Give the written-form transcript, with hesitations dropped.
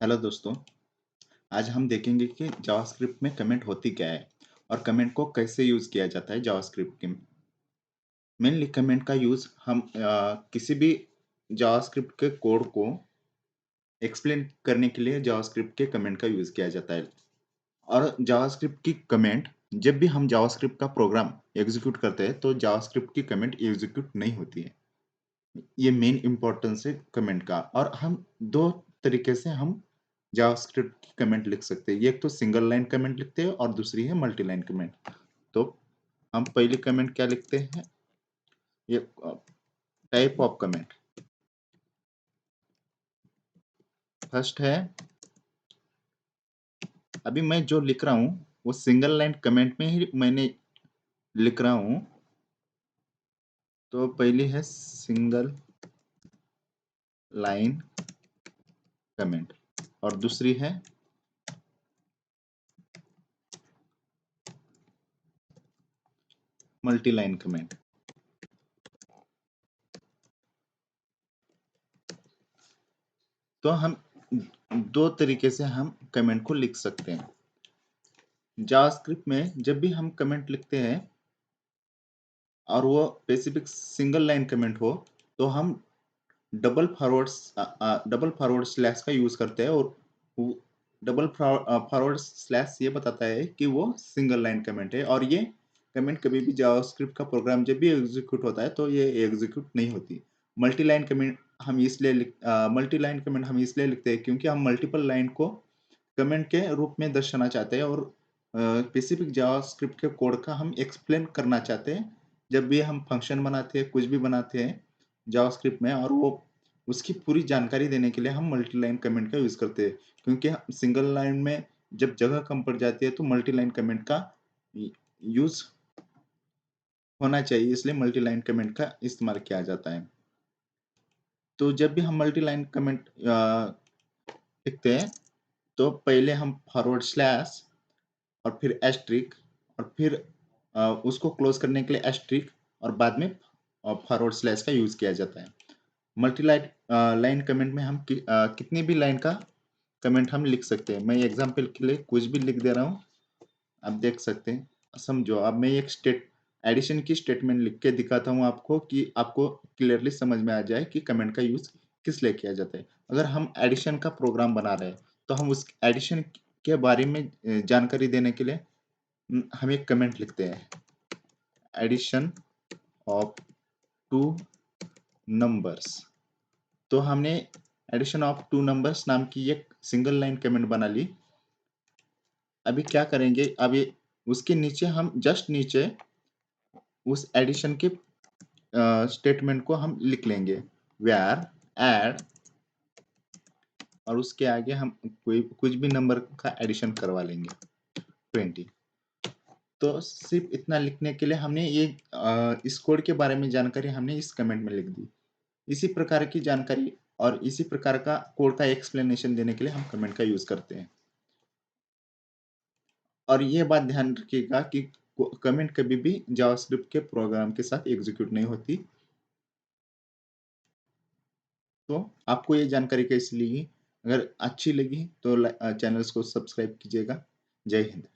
Hello दोस्तों, आज हम देखेंगे कि जावास्क्रिप्ट में कमेंट होती क्या है और कमेंट को कैसे यूज़ किया जाता है जावास्क्रिप्ट के। मेनली कमेंट का यूज़ हम किसी भी जावास्क्रिप्ट के कोड को एक्सप्लेन करने के लिए जावास्क्रिप्ट के कमेंट का यूज़ किया जाता है। और जावास्क्रिप्ट की कमेंट जब भी हम जावास्क्रिप्ट का प्रोग्राम एग्जीक्यूट करते हैं तो जावास्क्रिप्ट की कमेंट एग्जीक्यूट नहीं होती है। ये मेन इम्पोर्टेंस है कमेंट का। और हम दो तरीके से हम जावास्क्रिप्ट की कमेंट लिख सकते हैं। एक तो सिंगल लाइन कमेंट लिखते हैं और दूसरी है मल्टी लाइन कमेंट। तो हम पहली कमेंट क्या लिखते हैं, ये टाइप ऑफ कमेंट। फर्स्ट है, अभी मैं जो लिख रहा हूँ वो सिंगल लाइन कमेंट में ही मैंने लिख रहा हूँ। तो पहली है सिंगल लाइन कमेंट और दूसरी है मल्टी लाइन कमेंट। तो हम दो तरीके से हम कमेंट को लिख सकते हैं। जावास्क्रिप्ट में जब भी हम कमेंट लिखते हैं और वो स्पेसिफिक सिंगल लाइन कमेंट हो तो हम डबल फॉरवर्ड स्लैश का यूज करते हैं। और डबल फॉरवर्ड स्लैश ये बताता है कि वो सिंगल लाइन कमेंट है और ये कमेंट कभी भी जावास्क्रिप्ट का प्रोग्राम जब भी एग्जीक्यूट होता है तो ये एग्जीक्यूट नहीं होती। मल्टी लाइन कमेंट हम इसलिए लिखते हैं क्योंकि हम मल्टीपल लाइन को कमेंट के रूप में दर्शाना चाहते हैं और स्पेसिफिक जावास्क्रिप्ट के कोड का हम एक्सप्लेन करना चाहते हैं। जब भी हम फंक्शन बनाते हैं, कुछ भी बनाते हैं जावास्क्रिप्ट में, और वो उसकी पूरी जानकारी देने के लिए हम मल्टी लाइन कमेंट का यूज करते हैं। क्योंकि सिंगल लाइन में जब जगह कम पड़ जाती है तो मल्टी लाइन कमेंट का यूज होना चाहिए, इसलिए मल्टी लाइन कमेंट का इस्तेमाल किया जाता है। तो जब भी हम मल्टी लाइन कमेंट लिखते हैं तो पहले हम फॉरवर्ड स्लैश और फिर एस्ट्रिक और फिर उसको क्लोज करने के लिए एस्ट्रिक और बाद में फॉरवर्ड स्लैश का यूज किया जाता है। मल्टी लाइन लाइन कमेंट में हम कितनी भी लाइन का कमेंट हम लिख सकते हैं। मैं एग्जांपल के लिए कुछ भी लिख दे रहा हूँ, आप देख सकते हैं। समझो, अब मैं एक एडिशन की स्टेटमेंट लिख के दिखाता हूँ आपको कि आपको क्लियरली समझ में आ जाए कि कमेंट का यूज किस लिए किया जाता है। अगर हम एडिशन का प्रोग्राम बना रहे हैं तो हम उस एडिशन के बारे में जानकारी देने के लिए हम एक कमेंट लिखते हैं, एडिशन ऑफ टू नंबर्स। तो हमने एडिशन ऑफ टू नंबर्स नाम की एक सिंगल लाइन कमेंट बना ली। अभी क्या करेंगे, अभी उसके नीचे हम जस्ट नीचे उस एडिशन के स्टेटमेंट को हम लिख लेंगे, वेयर एड, और उसके आगे हम कोई कुछ भी नंबर का एडिशन करवा लेंगे, 20। तो सिर्फ इतना लिखने के लिए हमने ये इस कोड के बारे में जानकारी हमने इस कमेंट में लिख दी। इसी प्रकार की जानकारी और इसी प्रकार का कोड का एक्सप्लेनेशन देने के लिए हम कमेंट का यूज करते हैं। और ये बात ध्यान रखिएगा कि कमेंट कभी भी जावास्क्रिप्ट के प्रोग्राम के साथ एग्जीक्यूट नहीं होती। तो आपको ये जानकारी कैसी लगी? अगर अच्छी लगी तो चैनल्स को सब्सक्राइब कीजिएगा। जय हिंद।